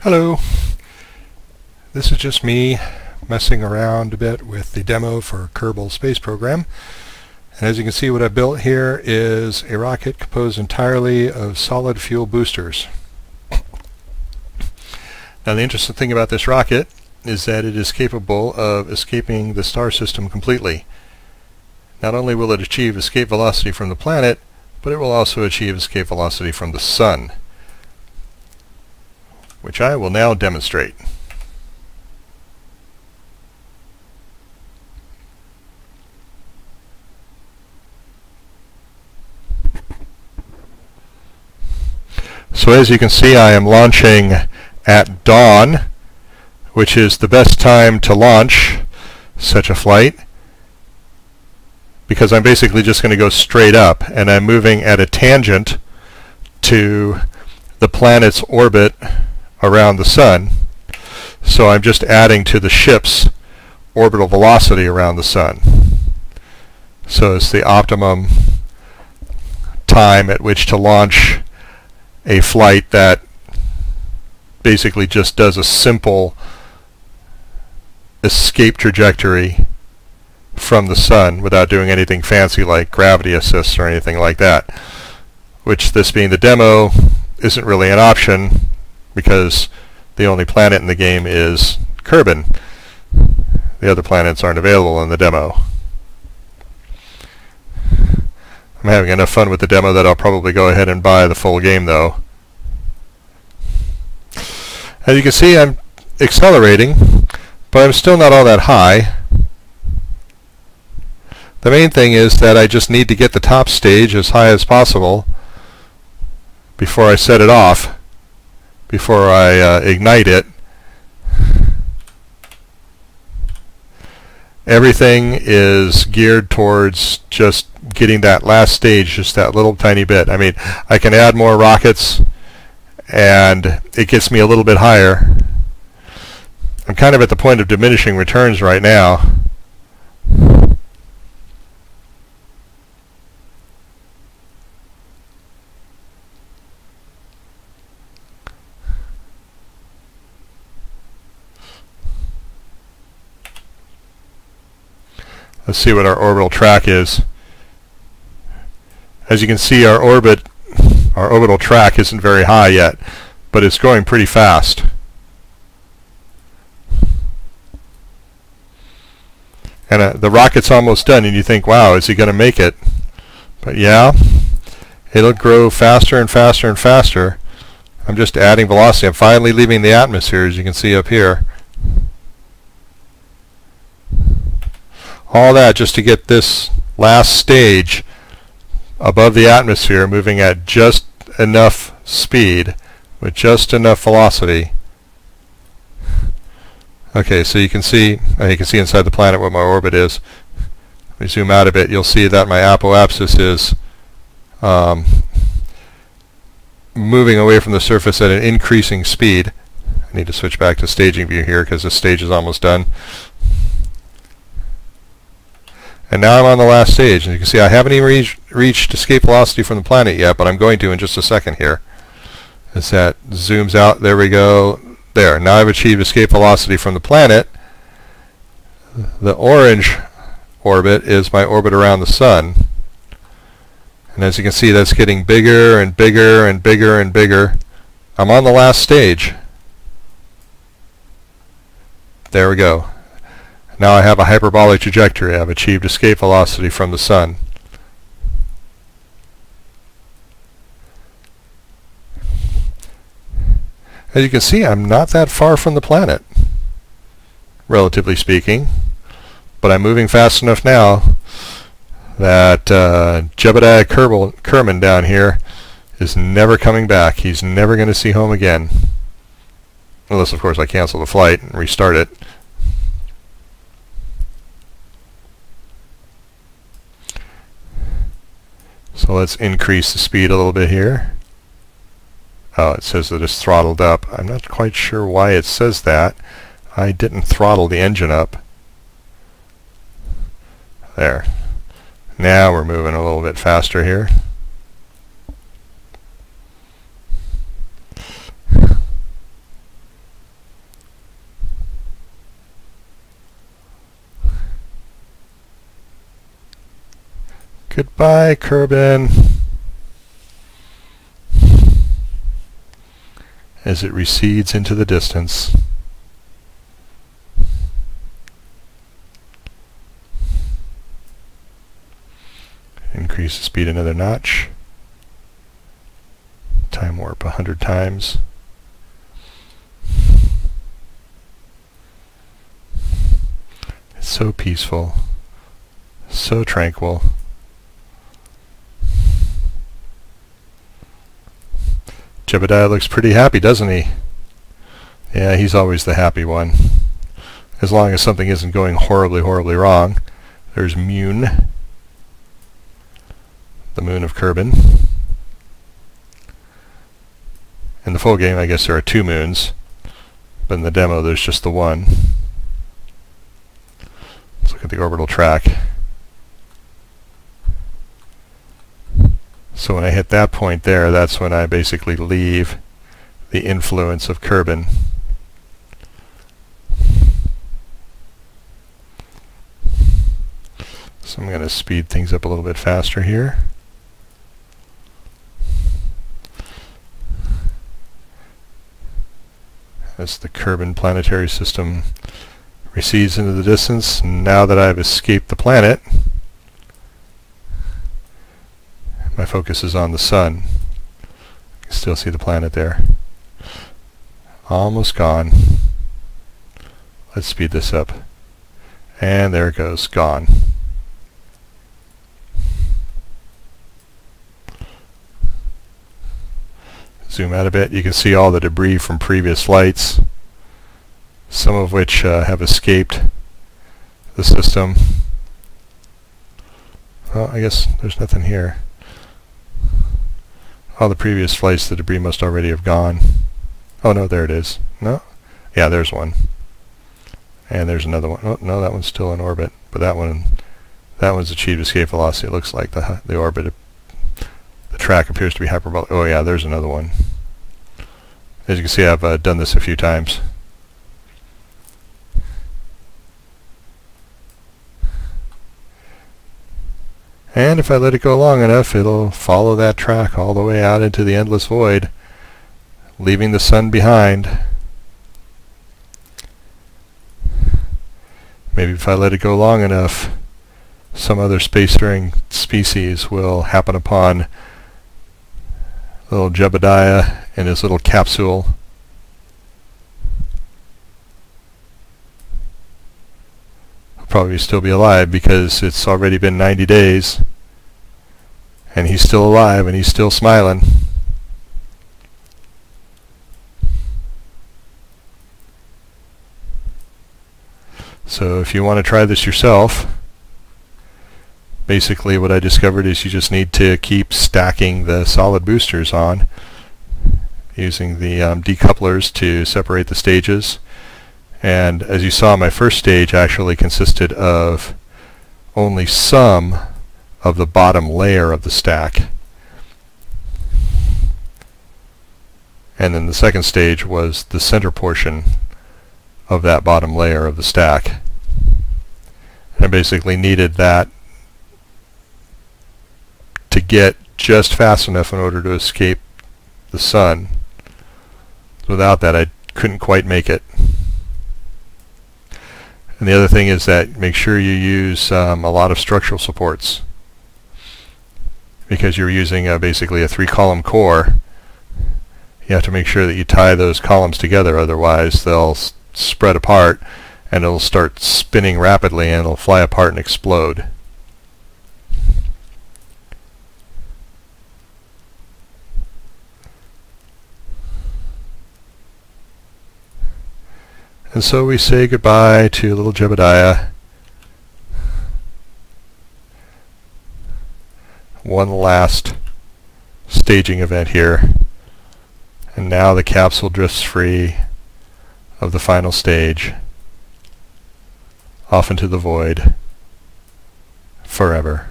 Hello, this is just me messing around a bit with the demo for Kerbal space program. And as you can see, what I built here is a rocket composed entirely of solid fuel boosters. Now the interesting thing about this rocket is that it is capable of escaping the star system completely. Not only will it achieve escape velocity from the planet, but it will also achieve escape velocity from the Sun, which I will now demonstrate. So as you can see, I am launching at dawn, which is the best time to launch such a flight, because I'm basically just going to go straight up, and I'm moving at a tangent to the planet's orbit around the Sun. So I'm just adding to the ship's orbital velocity around the Sun. So it's the optimum time at which to launch a flight that basically just does a simple escape trajectory from the Sun without doing anything fancy like gravity assists or anything like that, which, this being the demo, isn't really an option because the only planet in the game is Kerbin. The other planets aren't available in the demo. I'm having enough fun with the demo that I'll probably go ahead and buy the full game, though. As you can see, I'm accelerating, but I'm still not all that high. The main thing is that I just need to get the top stage as high as possible before I set it off, before I ignite it. Everything is geared towards just getting that last stage, just that little tiny bit. I mean, I can add more rockets and it gets me a little bit higher. I'm kind of at the point of diminishing returns right now. Let's see what our orbital track is. As you can see, our orbital track isn't very high yet, but it's going pretty fast. And the rocket's almost done, and you think, wow, is he going to make it? But yeah, it'll grow faster and faster and faster. I'm just adding velocity. I'm finally leaving the atmosphere, as you can see up here. All that just to get this last stage above the atmosphere, moving at just enough speed with just enough velocity. Okay, so you can see inside the planet what my orbit is. Let me zoom out a bit. You'll see that my apoapsis is moving away from the surface at an increasing speed. I need to switch back to staging view here because the stage is almost done. And now I'm on the last stage, and you can see I haven't even reached escape velocity from the planet yet, but I'm going to in just a second here. As that zooms out, there we go. There, now I've achieved escape velocity from the planet. The orange orbit is my orbit around the Sun. And as you can see, that's getting bigger and bigger and bigger and bigger. I'm on the last stage. There we go. Now I have a hyperbolic trajectory. I've achieved escape velocity from the Sun. As you can see, I'm not that far from the planet, relatively speaking, but I'm moving fast enough now that Jebediah Kerbin down here is never coming back. He's never going to see home again. Unless, of course, I cancel the flight and restart it. So let's increase the speed a little bit here. Oh, it says that it's throttled up. I'm not quite sure why it says that. I didn't throttle the engine up. There. Now we're moving a little bit faster here. Goodbye, Kerbin. As it recedes into the distance. Increase the speed another notch. Time warp 100 times. It's so peaceful, so tranquil. Jebediah looks pretty happy, doesn't he? Yeah, he's always the happy one. As long as something isn't going horribly, horribly wrong. There's Mune, the moon of Kerbin. In the full game, I guess there are 2 moons, but in the demo there's just the one. Let's look at the orbital track. So when I hit that point there, that's when I basically leave the influence of Kerbin. So I'm going to speed things up a little bit faster here. As the Kerbin planetary system recedes into the distance, now that I've escaped the planet, my focus is on the sun. You can still see the planet there. Almost gone. Let's speed this up. And there it goes, gone. Zoom out a bit, you can see all the debris from previous flights, some of which have escaped the system. Well, I guess there's nothing here. All the previous flights, the debris must already have gone. Oh no, there it is. No? Yeah, there's one. And there's another one. Oh, no, that one's still in orbit. But that one's achieved escape velocity. It looks like the orbit, the track appears to be hyperbolic. Oh yeah, there's another one. As you can see, I've done this a few times. And if I let it go long enough, it'll follow that track all the way out into the endless void, leaving the sun behind. Maybe if I let it go long enough, some other space-faring species will happen upon little Jebediah in his little capsule. He'll probably still be alive because it's already been 90 days and he's still alive and he's still smiling. So if you want to try this yourself, basically what I discovered is you just need to keep stacking the solid boosters on using the decouplers to separate the stages. And as you saw, my first stage actually consisted of only some of the bottom layer of the stack. And then the second stage was the center portion of that bottom layer of the stack. And I basically needed that to get just fast enough in order to escape the sun. Without that, I couldn't quite make it. And the other thing is that make sure you use a lot of structural supports, because you're using basically a 3-column core. You have to make sure that you tie those columns together, otherwise they'll spread apart and it'll start spinning rapidly and it'll fly apart and explode. And so we say goodbye to little Jebediah. One last staging event here. And now the capsule drifts free of the final stage, off into the void forever.